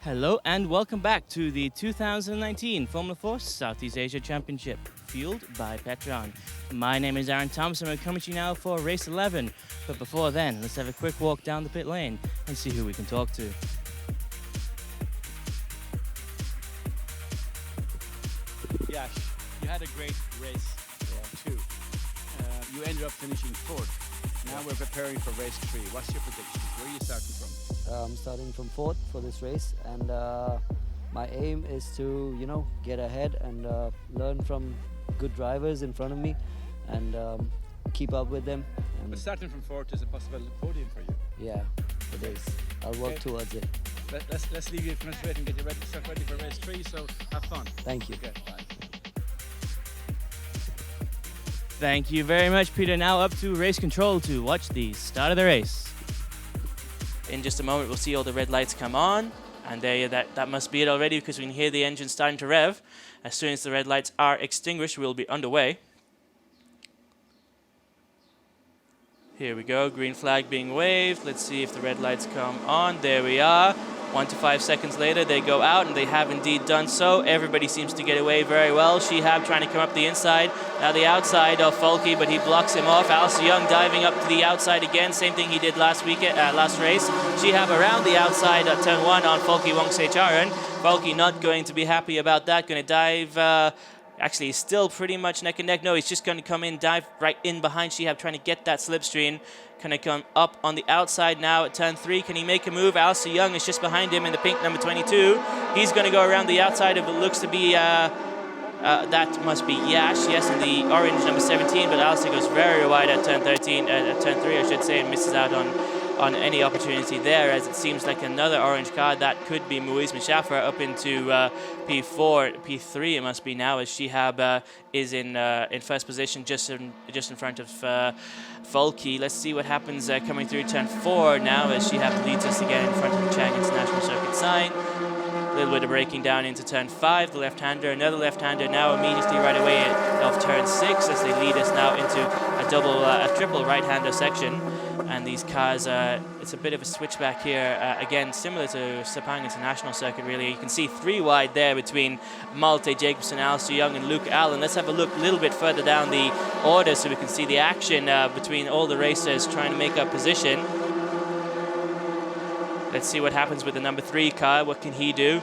Hello and welcome back to the 2019 Formula 4 Southeast Asia Championship, fueled by Petron. My name is Aaron Thompson. We're coming to you now for race 11. But before then, let's have a quick walk down the pit lane and see who we can talk to. Yash, you had a great race too. You ended up finishing fourth. Now we're preparing for race 3. What's your predictions? Where are you starting from? I'm starting from fourth for this race, and my aim is to, get ahead and learn from good drivers in front of me and keep up with them. And But starting from fourth is a possible podium for you. yeah, it is. I'll work towards it. Let's leave you concentrate and get you ready, start ready for race 3. So have fun. Thank you. Okay, bye. Thank you very much, Peter. Now up to race control to watch the start of the race. In just a moment, we'll see all the red lights come on. And that must be it already, because we can hear the engine starting to rev. As soon as the red lights are extinguished, we'll be underway. Here we go, green flag being waved. Let's see if the red lights come on. There we are. 1 to 5 seconds later, they go out, and they have indeed done so. Everybody seems to get away very well. Shihab trying to come up the inside. Now the outside of Folke, but he blocks him off. Alistair Young diving up to the outside again. Same thing he did last race. Shihab around the outside at turn 1 on Folke Wongsecharan. Folke not going to be happy about that. Going to dive... Actually, he's still pretty much neck and neck. No, he's just going to come in, dive right in behind Shihab, trying to get that slipstream. Can he come up on the outside now at turn 3? Can he make a move? Alistair Young is just behind him in the pink number 22. He's going to go around the outside of it looks to be... that must be Yash, yes, in the orange number 17, but Alistair goes very wide at turn 13, at turn 3, I should say, and misses out on any opportunity there, as it seems like another orange car. That could be Muiz Mishafra up into P4, P3 it must be now, as Shihab is in first position, just in front of Folke. Let's see what happens coming through turn 4 now, as Shihab leads us again in front of the Chang International Circuit sign. A little bit of braking down into turn 5, the left-hander, another left-hander now immediately right away of turn 6, as they lead us now into a triple right-hander section. And these cars, it's a bit of a switchback here, again, similar to Sepang International Circuit, really. You can see 3 wide there between Malte Jacobsen, Alistair Young, and Luke Allen. Let's have a look a little bit further down the order so we can see the action between all the racers trying to make up position. Let's see what happens with the number 3 car. What can he do?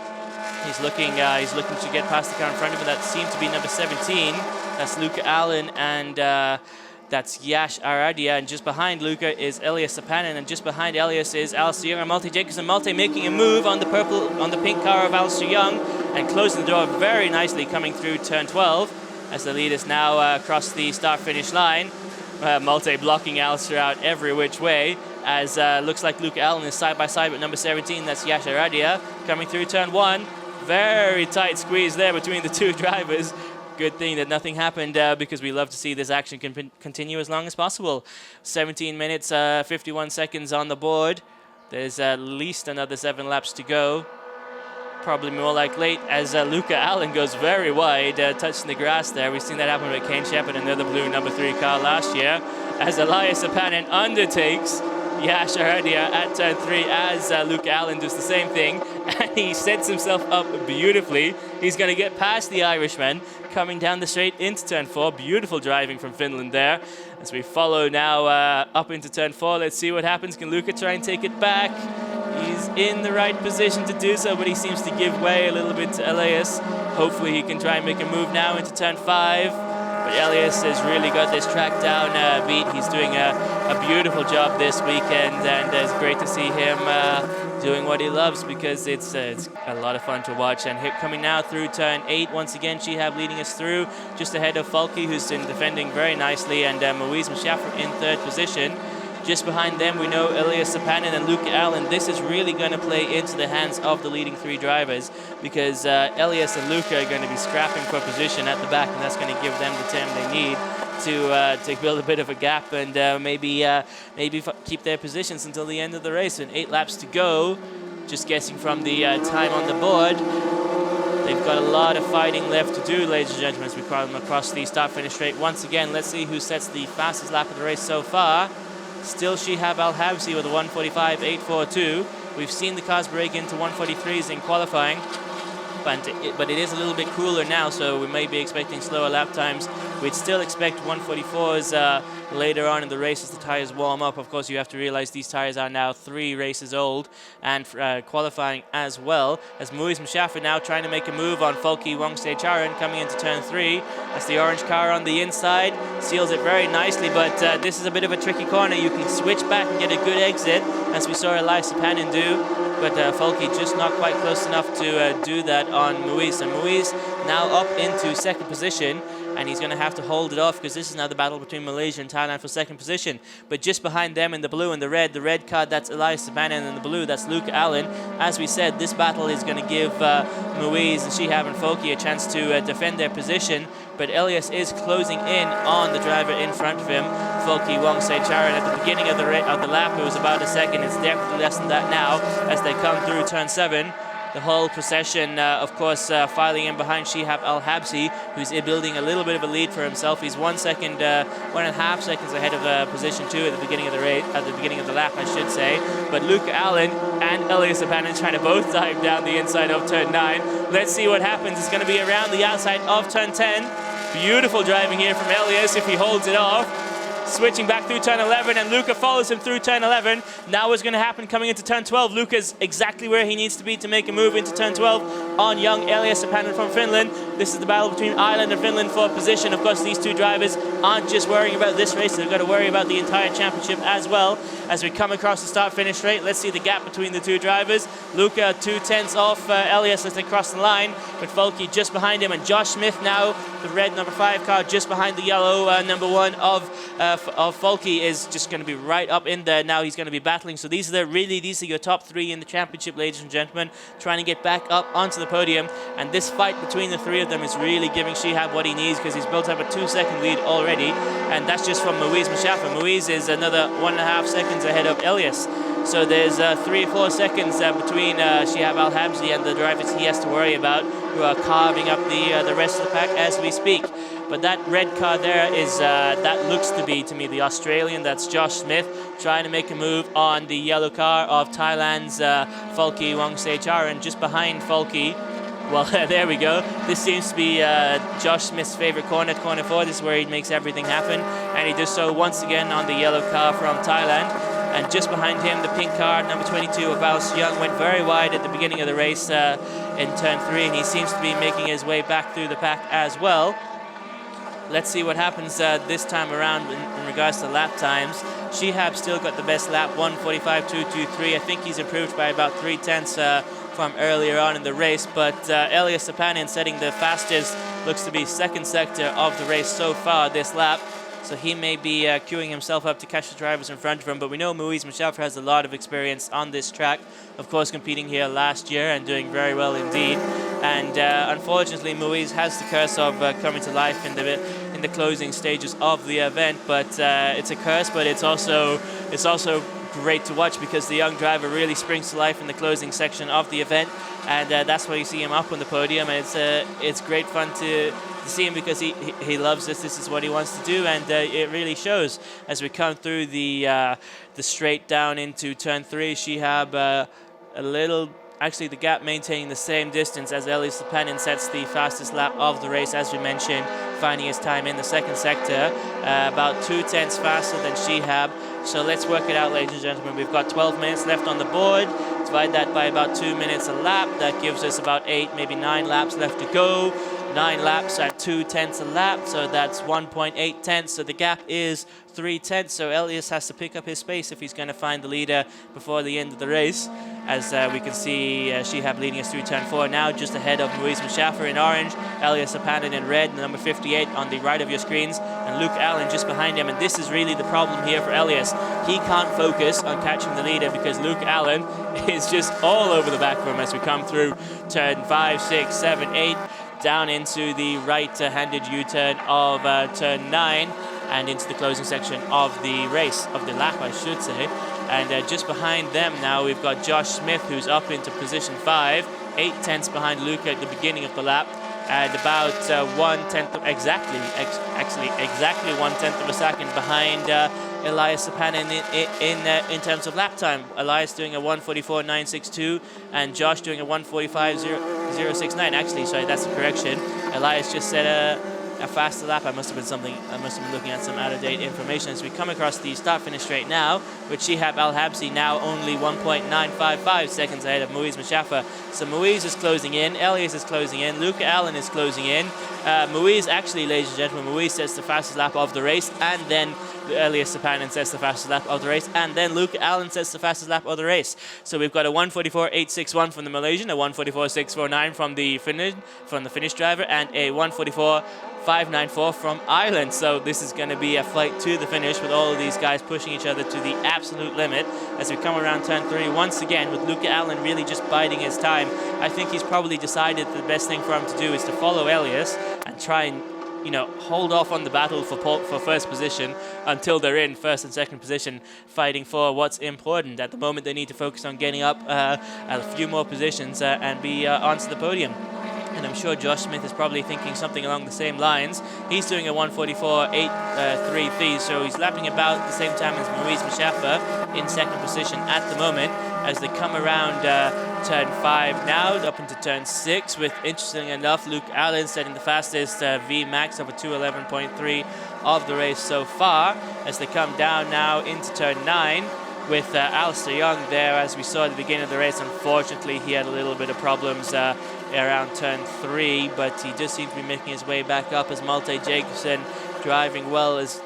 He's looking to get past the car in front of him. That seems to be number 17. That's Luca Allen, and that's Yash Aradia. And just behind Luca is Elias Sapanen, and just behind Elias is Alistair Young and Malte Jacobsen. Malte making a move on the pink car of Alistair Young and closing the door very nicely, coming through turn 12 as the leaders now cross the start-finish line. Malte blocking Alistair out every which way, as looks like Luke Allen is side by side with number 17. That's Yash Aradia coming through turn 1. Very tight squeeze there between the 2 drivers. Good thing that nothing happened, because we love to see this action continue as long as possible. 17 minutes, 51 seconds on the board. There's at least another 7 laps to go. Probably more like late, as Luca Allen goes very wide, touching the grass there. We've seen that happen with Kane Shepherd, another blue number 3 car last year, as Elias Sapanen undertakes Yash Aradia at turn 3, as Luke Allen does the same thing, and he sets himself up beautifully. He's going to get past the Irishman, coming down the straight into turn 4. Beautiful driving from Finland there. As we follow now up into turn 4, let's see what happens. Can Luca try and take it back? He's in the right position to do so, but he seems to give way a little bit to Elias. Hopefully he can try and make a move now into turn 5. But Elias has really got this track down beat. He's doing a beautiful job this weekend, and it's great to see him doing what he loves, because it's a lot of fun to watch. And coming now through turn 8, once again, Shihab leading us through, just ahead of Folke, who's been defending very nicely, and Muiz Mishafra in 3rd position. Just behind them, we know Elias Sapanen and Luke Allen. This is really going to play into the hands of the leading 3 drivers, because Elias and Luca are going to be scrapping for position at the back, and that's going to give them the time they need to build a bit of a gap and maybe keep their positions until the end of the race. And 8 laps to go. Just guessing from the time on the board, they've got a lot of fighting left to do, ladies and gentlemen, as we climb across the start-finish straight. Once again, let's see who sets the fastest lap of the race so far. Still Shihab Al-Habsi with a 1:45.842. We've seen the cars break into 143s in qualifying, but it is a little bit cooler now, so we may be expecting slower lap times. We'd still expect 144s later on in the race as the tires warm up. Of course, you have to realize these tires are now 3 races old and qualifying as well. As Muiz Mshaffer now trying to make a move on Folke Wongse-Charan coming into turn 3. That's the orange car on the inside, seals it very nicely, but this is a bit of a tricky corner. You can switch back and get a good exit, as we saw Elias Panin do, but Folke just not quite close enough to do that on Muiz. And Muiz now up into second position, and he's going to have to hold it off because this is now the battle between Malaysia and Thailand for second position. But just behind them in the blue and the red card, that's Elias Sabanan, and the blue, that's Luca Allen. As we said, this battle is going to give Muiz and Shihab and Folke a chance to defend their position, but Elias is closing in on the driver in front of him, Folke Wongse-Charan. At the beginning of the lap, it was about a second. It's definitely less than that now as they come through turn 7. The whole procession, of course, filing in behind Shihab Al-Habsi, who's building a little bit of a lead for himself. He's 1.5 seconds ahead of position 2 at the beginning of the race, at the beginning of the lap, I should say. But Luca Allen and Elias Sabanan trying to both dive down the inside of turn 9. Let's see what happens. It's going to be around the outside of turn 10. Beautiful driving here from Elias if he holds it off. Switching back through turn 11, and Luca follows him through turn 11. Now what's going to happen coming into turn 12? Luca's exactly where he needs to be to make a move into turn 12 on young Elias Sabanan from Finland. This is the battle between Ireland and Finland for position. Of course, these two drivers aren't just worrying about this race, they've got to worry about the entire championship as well. As we come across the start-finish straight, let's see the gap between the two drivers. Luca 2/10 off Elias as they cross the line, with Folke just behind him, and Josh Smith now, the red number 5 car, just behind the yellow number 1 of Folke, is just going to be right up in there. Now he's going to be battling. So these are your top 3 in the championship, ladies and gentlemen, trying to get back up onto the podium. And this fight between the 3 of them is really giving Shihab what he needs, because he's built up a 2-second lead already, and that's just from Muiz Mshaffer. Muiz is another 1.5 seconds ahead of Elias. So there's 3 or 4 seconds between Shihab Al-Habsi and the drivers he has to worry about, who are carving up the rest of the pack as we speak. But that red car there is, that looks to be, to me, the Australian. That's Josh Smith trying to make a move on the yellow car of Thailand's Folke Wongse-Charan, just behind Folke. Well, there we go. This seems to be Josh Smith's favorite corner 4. This is where he makes everything happen. And he does so once again on the yellow car from Thailand. And just behind him, the pink car, number 22 of Alice Young, went very wide at the beginning of the race in turn 3, and he seems to be making his way back through the pack as well. Let's see what happens this time around in regards to lap times. Shihab still got the best lap, 1:45.223. I think he's improved by about 3/10 from earlier on in the race, but Elias Sabanan setting the fastest, looks to be second sector of the race so far this lap. So he may be queuing himself up to catch the drivers in front of him. But we know Muiz Mshaffer has a lot of experience on this track. Of course, competing here last year and doing very well indeed. And unfortunately, Muiz has the curse of coming to life in the closing stages of the event. But it's a curse, but it's also great to watch, because the young driver really springs to life in the closing section of the event, and that's why you see him up on the podium. And it's great fun to see him, because he loves this. This is what he wants to do, and it really shows as we come through the straight down into turn 3. Shihab actually the gap maintaining the same distance as Elias Sabanan sets the fastest lap of the race, as we mentioned, finding his time in the second sector, about 2/10 faster than Shihab. So let's work it out, ladies and gentlemen. We've got 12 minutes left on the board. Divide that by about 2 minutes a lap. That gives us about 8, maybe 9 laps left to go. 9 laps at 2/10 a lap, so that's 1.8 tenths. So the gap is 3/10. So Elias has to pick up his pace if he's going to find the leader before the end of the race. As we can see, Shihab leading us through turn 4 now, just ahead of Muiz Mshaffer in orange, Elias Sabanan in red, number 58 on the right of your screens, and Luke Allen just behind him. And this is really the problem here for Elias. He can't focus on catching the leader, because Luke Allen is just all over the back of him as we come through turn 5, 6, 7, 8, down into the right-handed U-turn of turn 9, and into the closing section of the race, of the lap, I should say. And just behind them now, we've got Josh Smith, who's up into position 5, 8/10 behind Luca at the beginning of the lap. and about 1/10 exactly 1/10 of a second behind Elias Sapanen in terms of lap time. Elias doing a 1:44.962 and Josh doing a 1:45.069. Actually, sorry, that's a correction. Elias just said a faster lap. I must have been looking at some out-of-date information as we come across the start-finish straight now, with Shihab Al-Habsi now only 1.955 seconds ahead of Muiz Mushafa. So Muiz is closing in, Elias is closing in, Luca Allen is closing in. Muiz actually, ladies and gentlemen, Muiz sets the fastest lap of the race, and then Elias Sapanen sets the fastest lap of the race, and then Luca Allen sets the fastest lap of the race. So we've got a 1:44.861 from the Malaysian, a 1:44.649 from the Finnish driver, and a 1:44.594 from Ireland. So this is going to be a fight to the finish, with all of these guys pushing each other to the absolute limit as we come around turn 3 once again, with Luca Allen really just biding his time. I think he's probably decided the best thing for him to do is to follow Elias and try and, you know, hold off on the battle for first position until they're in first and second position, fighting for what's important. At the moment, they need to focus on getting up a few more positions and be onto the podium. And I'm sure Josh Smith is probably thinking something along the same lines. He's doing a 1:44.833, so he's lapping about the same time as Muiz Mushafa in second position at the moment, as they come around turn 5 now, up into turn 6, with, interestingly enough, Luke Allen setting the fastest V-max of a 2:11.3 of the race so far, as they come down now into turn 9, with Alistair Young there, as we saw at the beginning of the race. Unfortunately, he had a little bit of problems around turn 3, but he just seems to be making his way back up, as Malte Jacobsen driving well as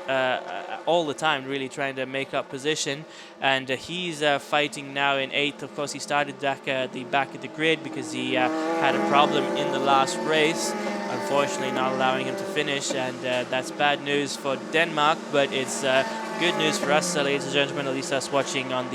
all the time, really trying to make up position, and he's fighting now in 8th. Of course, he started back at the grid because he had a problem in the last race, unfortunately not allowing him to finish, and that's bad news for Denmark, but it's good news for us, ladies and gentlemen, at least us watching on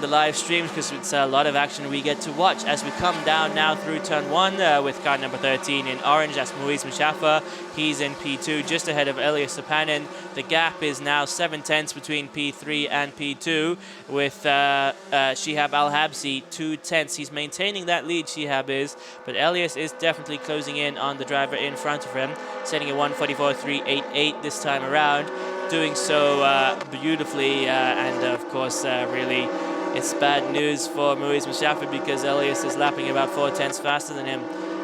the live streams, because it's a lot of action we get to watch as we come down now through turn 1 with car number 13 in orange. That's Muiz Mushafa. He's in P2, just ahead of Elias Sapanen. The gap is now 7/10 between P3 and P2, with Shihab Al-Habsi 2/10. He's maintaining that lead, Shihab is, but Elias is definitely closing in on the driver in front of him, setting a 1:44.388 this time around, doing so beautifully, and of course really it's bad news for Muiz Mushafa, because Elias is lapping about 4/10 faster than him,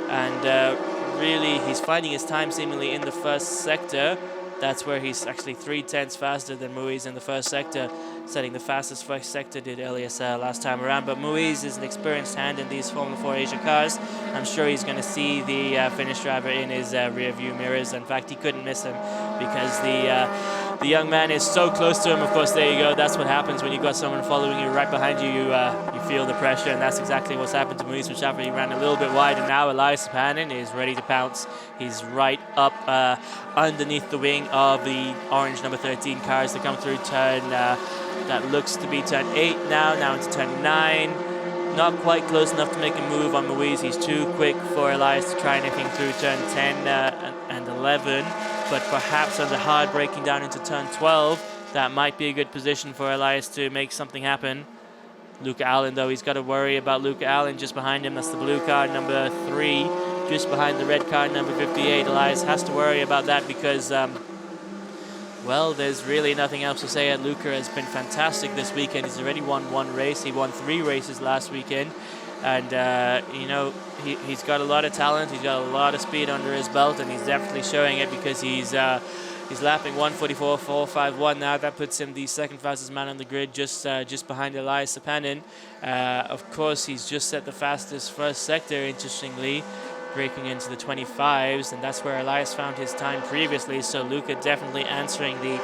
and really he's finding his time seemingly in the first sector. That's where he's actually 3/10 faster than Muiz in the first sector, setting the fastest first sector did Elias last time around. But Muiz is an experienced hand in these Formula 4 Asia cars. I'm sure he's going to see the Finnish driver in his rear view mirrors. In fact, he couldn't miss him, because the young man is so close to him. Of course, there you go. That's what happens when you've got someone following you right behind you. You feel the pressure, and that's exactly what's happened to Muiz Mushafa. He ran a little bit wide, and now Elias Sapanen is ready to pounce. He's right up underneath the wing of the orange number 13 cars to come through turn, that looks to be turn 8 now into turn 9. Not quite close enough to make a move on Muiz. He's too quick for Elias to try anything through turn 10 and 11. But perhaps on the hard braking down into turn 12, that might be a good position for Elias to make something happen. Luca Allen, though, he's got to worry about Luca Allen just behind him. That's the blue car number 3, just behind the red car number 58. Elias has to worry about that because, well, there's really nothing else to say. Luca has been fantastic this weekend. He's already won 1 race. He won 3 races last weekend. And, you know, he's got a lot of talent. He's got a lot of speed under his belt, and he's definitely showing it, because he's lapping 1:44.451 now. That puts him the second fastest man on the grid, just behind Elias Sapanen. Of course, he's just set the fastest first sector, interestingly, breaking into the 25s, and that's where Elias found his time previously. So Luca definitely answering the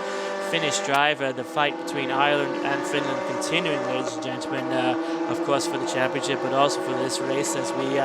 Finnish driver. The fight between Ireland and Finland continuing, ladies and gentlemen, of course for the championship, but also for this race as we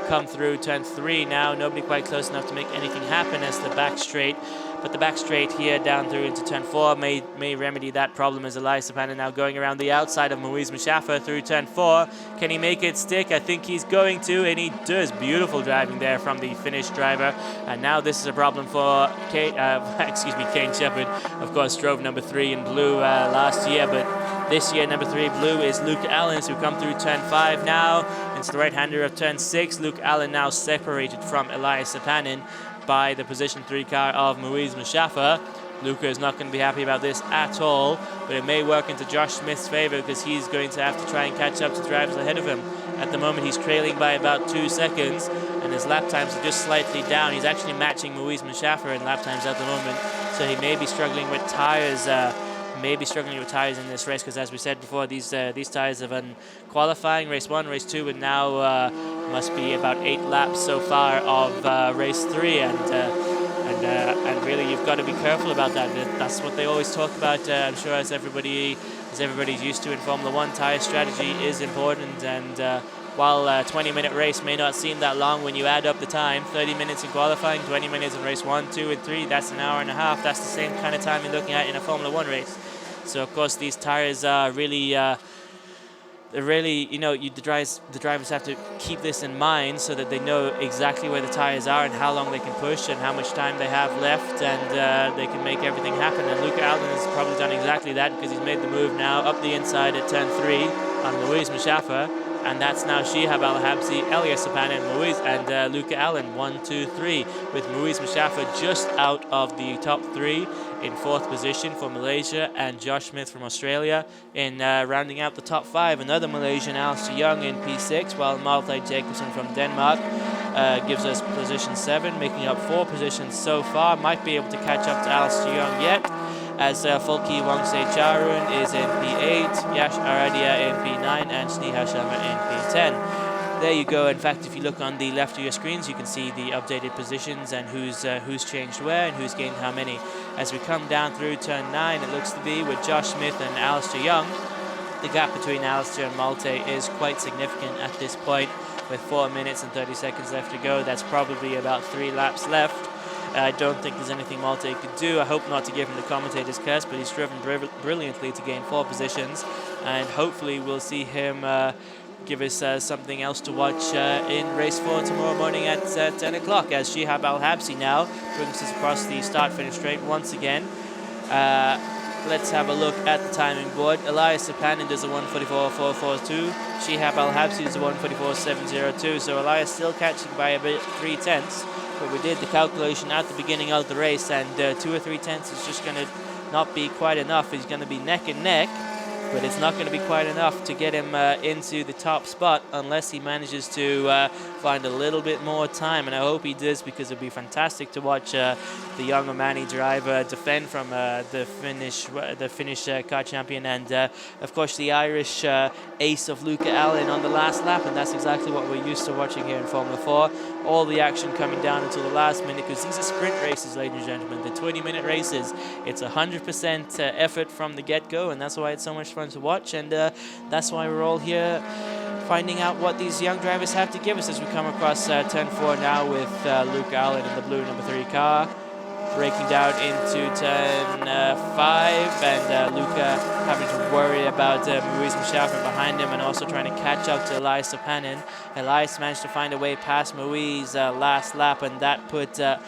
come through turn 3 now. Nobody quite close enough to make anything happen as the back straight but the back straight here down through into turn 4 may remedy that problem, as Elias Sepana now going around the outside of Moise Mushafa through turn 4. Can he make it stick? I think he's going to, and he does. Beautiful driving there from the Finnish driver. And now this is a problem for Kane Shepherd. Of course, drove number 3 in blue last year, but this year number 3 blue is Luke Allen, who come through turn 5 now into the right-hander of turn 6. Luke Allen now separated from Elias Sepanin by the position 3 car of Moise Mushafa. Luca is not going to be happy about this at all, but it may work into Josh Smith's favour, because he's going to have to try and catch up to drivers ahead of him. At the moment he's trailing by about 2 seconds, and his lap times are just slightly down. He's actually matching Moise Mushafa in lap times at the moment, so he may be struggling with tyres. In this race, because as we said before, these tyres have been qualifying race 1, race 2, and now must be about 8 laps so far of race 3, and really you've got to be careful about that. That's what they always talk about. I'm sure as everybody's used to in Formula 1, tyre strategy is important, and while a 20-minute race may not seem that long when you add up the time, 30 minutes in qualifying, 20 minutes in race 1, 2, and 3, that's an hour and a half. That's the same kind of time you're looking at in a Formula 1 race. So of course these tires are really, the drivers have to keep this in mind, so that they know exactly where the tires are and how long they can push and how much time they have left, and they can make everything happen. And Luca Allen has probably done exactly that, because he's made the move now up the inside at turn 3 on Moise Mushafa. And that's now Shihab Al-Habsi, Elias Sepana, and Luca Allen, 1, 2, 3, with Moise Mushafa just out of the top 3 in 4th position for Malaysia, and Josh Smith from Australia in rounding out the top 5. Another Malaysian, Alistair Young, in P6, while Malte Jacobsen from Denmark gives us position 7, making up 4 positions so far. Might be able to catch up to Alistair Young yet, as Folki Wongse Charun is in P8, Yash Aradia in P9, and Sneha Sharma in P10. There you go. In fact, if you look on the left of your screens, you can see the updated positions and who's changed where and who's gained how many. As we come down through turn 9, it looks to be with Josh Smith and Alistair Young. The gap between Alistair and Malte is quite significant at this point, with 4 minutes and 30 seconds left to go. That's probably about 3 laps left. I don't think there's anything Malte could do. I hope not to give him the commentator's curse, but he's driven brilliantly to gain 4 positions, and hopefully we'll see him give us something else to watch in race 4 tomorrow morning at 10 o'clock, as Shihab Al-Habsi now brings us across the start-finish straight once again. Let's have a look at the timing board. Elias Sepanin does a 1:44.442. Shihab Al-Habsi does a 1:44.702. So Elias still catching by about 3 tenths. But we did the calculation at the beginning of the race, and 2 or 3 tenths is just going to not be quite enough. He's going to be neck and neck, but it's not going to be quite enough to get him into the top spot unless he manages to find a little bit more time, and I hope he does, because it would be fantastic to watch the young Omani driver defend from the Finnish car champion, and of course the Irish ace of Luca Allen on the last lap, and that's exactly what we're used to watching here in Formula 4. All the action coming down until the last minute, because these are sprint races, ladies and gentlemen. The 20-minute races, it's 100% effort from the get-go, and that's why it's so much fun to watch, and that's why we're all here finding out what these young drivers have to give us, as we come across turn 4 now with Luke Allen in the blue number 3 car, breaking down into turn 5, and Luca having to worry about Moise Mushafa behind him, and also trying to catch up to Elias Sepanin. Elias managed to find a way past Moise last lap, and that put a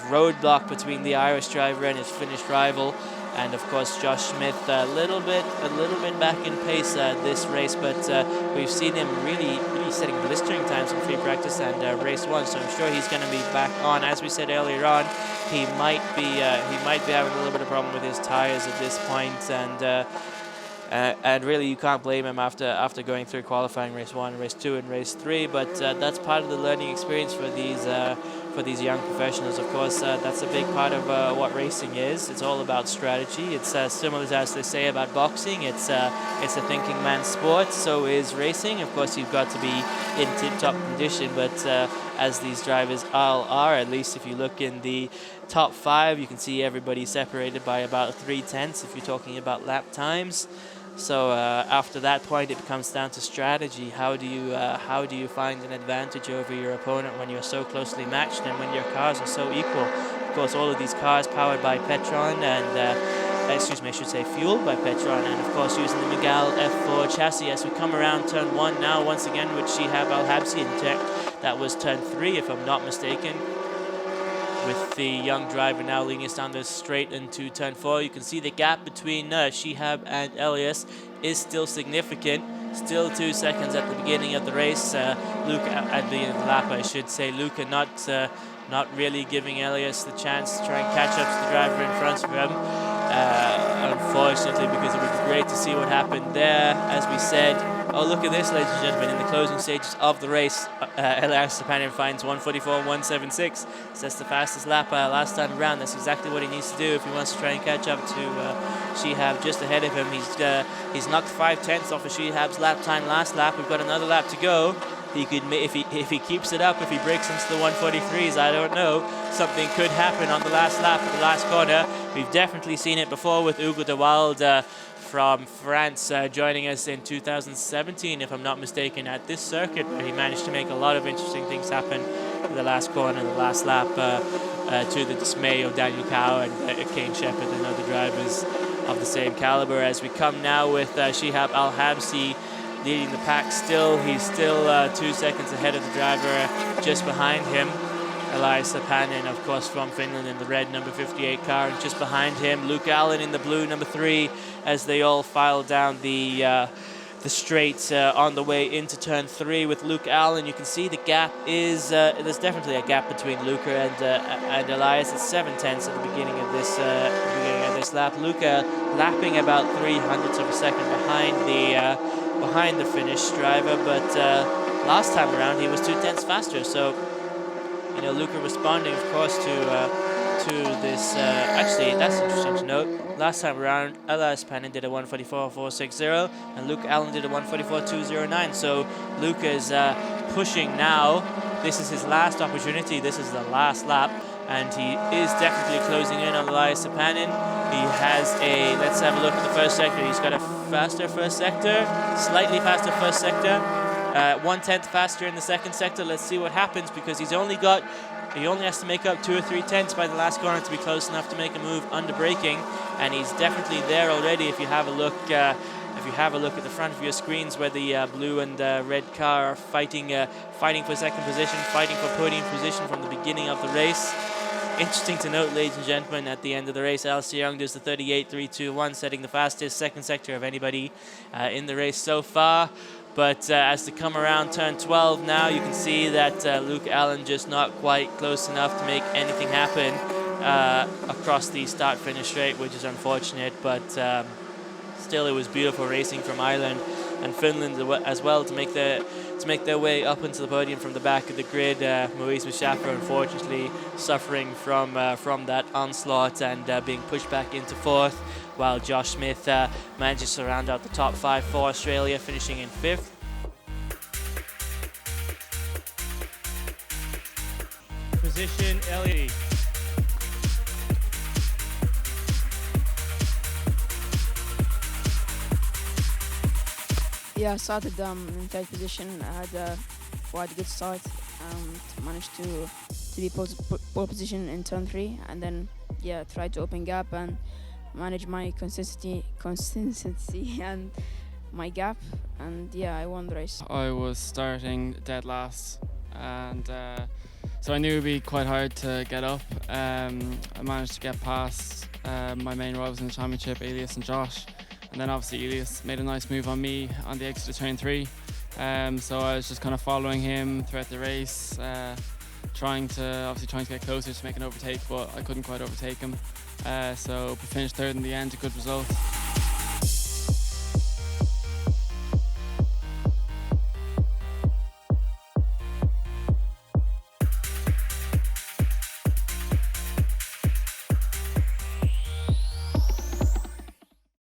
roadblock between the Irish driver and his Finnish rival. And of course Josh Smith a little bit back in pace this race, but we've seen him really setting blistering times in free practice and race 1, so I'm sure he's going to be back on. As we said earlier on, he might be having a little bit of problem with his tires at this point, and really you can't blame him after going through qualifying race 1, race 2, and race 3. But that's part of the learning experience for these young professionals. Of course, that's a big part of what racing is. It's all about strategy. It's similar to, as they say about boxing. It's a thinking man's sport. So is racing. Of course, you've got to be in tip-top condition. But as these drivers all are, at least if you look in the top 5, you can see everybody separated by about 3 tenths if you're talking about lap times. So after that point, it comes down to strategy. How do you find an advantage over your opponent when you're so closely matched and when your cars are so equal? Of course, all of these cars powered by Petron and, excuse me, I should say fueled by Petron, and of course using the Miguel F4 chassis as we come around turn 1 now, once again with Shihab Al-Habsi in tech. That was turn 3, if I'm not mistaken, with the young driver now leading us down the straight into turn 4. You can see the gap between Shihab and Elias is still significant. Still 2 seconds at the beginning of the race. Luca at the beginning of the lap, I should say. Luca not really giving Elias the chance to try and catch up to the driver in front of him. Unfortunately, because it would be great to see what happened there. As we said, oh, look at this, ladies and gentlemen, in the closing stages of the race, Elias Stepanin finds 1:44.176. So that's the fastest lap last time around. That's exactly what he needs to do if he wants to try and catch up to Shihab just ahead of him. He's knocked 5/10 off of Shihab's lap time last lap. We've got another lap to go. He could, if he keeps it up, if he breaks into the 1:43s, I don't know. Something could happen on the last lap of the last corner. We've definitely seen it before with Hugo de Walde from France joining us in 2017, if I'm not mistaken, at this circuit, where he managed to make a lot of interesting things happen in the last corner, the last lap, to the dismay of Daniel Cow and Kane Shepherd and other drivers of the same caliber. As we come now with Shihab Al-Habsi leading the pack still. He's still 2 seconds ahead of the driver just behind him. Elias Stepanin, of course, from Finland in the red number 58 car, and just behind him, Luke Allen in the blue number 3, as they all file down the straight on the way into turn 3 with Luke Allen. You can see the gap is, there's definitely a gap between Luca and Elias. It's 7/10 at the beginning of this lap. Luca lapping about 300ths of a second behind the Finnish driver, but last time around he was 2/10 faster. So, you know, Luca responding, of course, to this. Actually, that's interesting to note. Last time around, Elias Stepanin did a 1:44.460, and Luke Allen did a 1:44.209. So Luca is pushing now. This is his last opportunity. This is the last lap, and he is definitely closing in on Elias Stepanin. He has a. Let's have a look at the first sector. He's got a faster first sector, slightly faster first sector. 1/10 faster in the second sector. Let's see what happens, because he only has to make up 2 or 3 tenths by the last corner to be close enough to make a move under braking, and he's definitely there already. If you have a look, at the front of your screens, where the blue and red car are fighting for second position, fighting for podium position from the beginning of the race. Interesting to note, ladies and gentlemen, at the end of the race, Alistair Young does the 38.321, setting the fastest second sector of anybody in the race so far. But as they come around turn 12 now, you can see that Luke Allen just not quite close enough to make anything happen across the start-finish straight, which is unfortunate. But still, it was beautiful racing from Ireland and Finland as well to make their way up into the podium from the back of the grid. Maurice Mustafa, unfortunately, suffering from that onslaught and being pushed back into 4th, while Josh Smith manages to round out the top 5 for Australia, finishing in 5th. Position, Elliot. Yeah, I started in 3rd position. I had quite a good start. Managed to be pole position in turn 3, and then tried to open gap and manage my consistency and my gap, and I won the race. I was starting dead last, and so I knew it would be quite hard to get up. I managed to get past my main rivals in the championship, Elias and Josh. And then obviously Elias made a nice move on me on the exit of turn 3. So I was just kind of following him throughout the race, trying to get closer to make an overtake, but I couldn't quite overtake him. So we finished 3rd in the end, a good result.